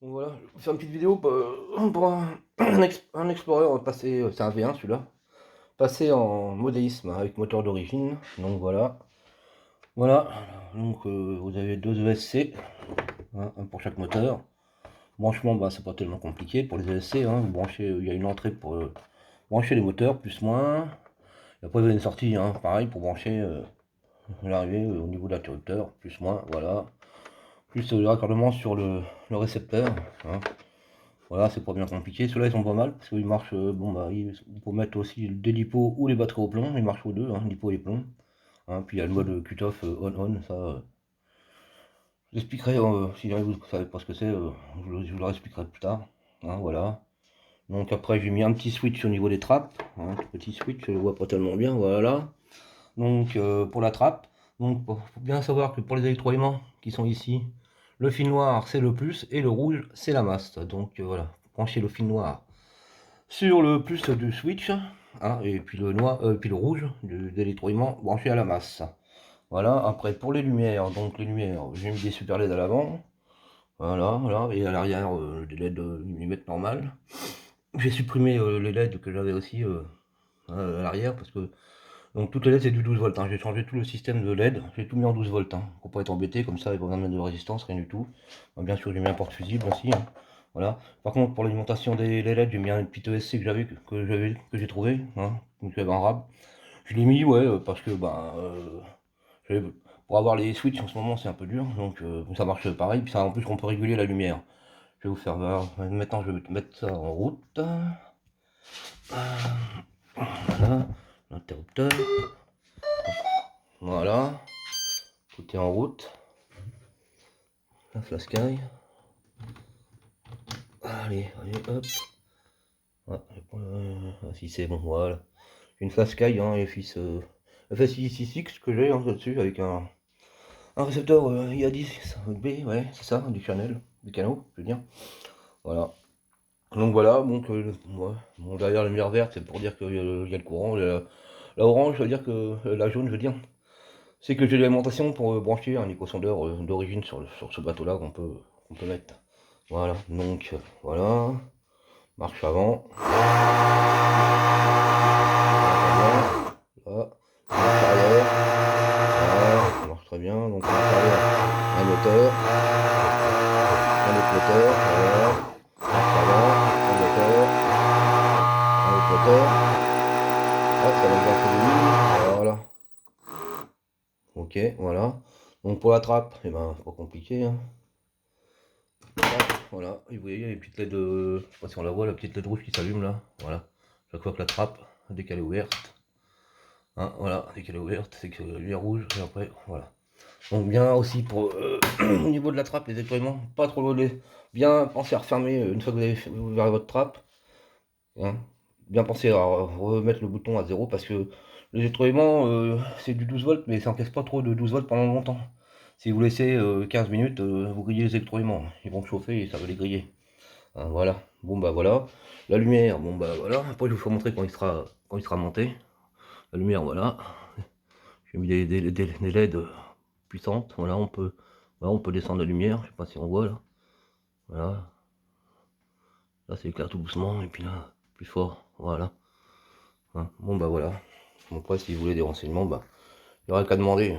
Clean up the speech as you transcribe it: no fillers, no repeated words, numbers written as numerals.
Donc voilà, je vais vous faire une petite vidéo pour un Explorer passé, c'est un V1 celui-là, passé en modélisme avec moteur d'origine. Donc voilà, voilà. Donc vous avez deux ESC, hein, un pour chaque moteur. Branchement, bah, c'est pas tellement compliqué pour les ESC. Hein. Vous branchez, il y a une entrée pour brancher les moteurs, plus moins. Et après vous avez une sortie, hein, pareil pour brancher l'arrivée au niveau de l'interrupteur, plus moins, voilà. Plus le raccordement sur le récepteur. Hein. Voilà, c'est pas bien compliqué. Ceux-là, ils sont pas mal parce qu'ils marchent. Bon, bah, il faut mettre aussi des LiPo ou les batteries au plomb. Ils marchent aux deux, hein, LiPo et plomb. Hein, puis il y a le mode cut-off on-on. Ça, je l'expliquerai si jamais vous ne savez pas ce que c'est. Je vous le expliquerai plus tard. Hein, voilà. Donc après, j'ai mis un petit switch au niveau des trappes. Hein, un petit switch, je le vois pas tellement bien. Voilà. Donc pour la trappe. Donc faut bien savoir que pour les électroaimants qui sont ici, le fil noir c'est le plus et le rouge c'est la masse. Donc voilà, branchez le fil noir sur le plus du switch, hein, et puis le noir, puis le rouge de l'électroaimant branché à la masse. Voilà, après pour les lumières, donc les lumières, j'ai mis des super LED à l'avant, voilà, et à l'arrière des LED lunettes normales. J'ai supprimé les LED que j'avais aussi à l'arrière parce que donc toutes les LED c'est du 12 volts, hein. J'ai changé tout le système de LED, j'ai tout mis en 12 volts, hein, pour pas être embêté comme ça, il va pas mettre de résistance, rien du tout. Bien sûr j'ai mis un porte-fusible aussi, hein. Voilà. Par contre pour l'alimentation des LED, j'ai mis un petit ESC que j'avais que j'ai trouvé, hein, donc j'avais un rab. Je l'ai mis, ouais, parce que pour avoir les switches en ce moment c'est un peu dur, donc ça marche pareil, puis ça en plus on peut réguler la lumière. Je vais vous faire voir. Maintenant je vais mettre ça en route. Voilà, l'interrupteur. Voilà, tout est en route. La flascaille. Allez, hop. Ah, si c'est bon, voilà. J'ai une flascaille, hein, FSI66 que j'ai, hein, là-dessus, avec un récepteur IA10B, ouais, c'est ça, du channel, du canot, je veux dire. Voilà. Donc voilà, donc ouais. Bon, derrière la lumière verte, c'est pour dire qu'il y a le courant. La orange, je veux dire que la jaune, je veux dire, c'est que j'ai l'alimentation pour brancher un éco-sondeur d'origine sur ce bateau-là qu'on peut mettre. Voilà, donc voilà, marche avant. Là, marche arrière. Voilà, ça marche très bien. Donc marche arrière, un moteur, un autre moteur, voilà. Marche avant, un moteur, un autre moteur. Hop, ça va bien celui, voilà. Ok, voilà. Donc pour la trappe, et ben pas compliqué, hein. Voilà, et vous voyez, il y a les petites LED, je sais pas si on la voit, la petite LED rouge qui s'allume là, voilà. Chaque fois que la trappe, dès qu'elle est ouverte, hein, voilà, dès qu'elle est ouverte, c'est que la lumière rouge, et après, voilà. Donc bien aussi pour au niveau de la trappe, les déploiements, pas trop les, bien penser à refermer une fois que vous avez ouvert votre trappe, hein. Bien penser à remettre le bouton à 0 parce que les déploiements, c'est du 12 volts, mais ça n'encaisse pas trop de 12 volts pendant longtemps. Si vous laissez 15 minutes, vous grillez les électroaimants, ils vont chauffer et ça va les griller. Hein, voilà, bon bah voilà. La lumière, bon bah voilà. Après je vais vous montrer quand il sera monté. La lumière, voilà. J'ai mis des LED puissantes. Voilà, on peut descendre la lumière. Je sais pas si on voit là. Voilà. Là c'est éclaire tout doucement et puis là plus fort. Voilà. Hein, bon bah voilà. Bon, après si vous voulez des renseignements, bah il n'y aura qu'à demander.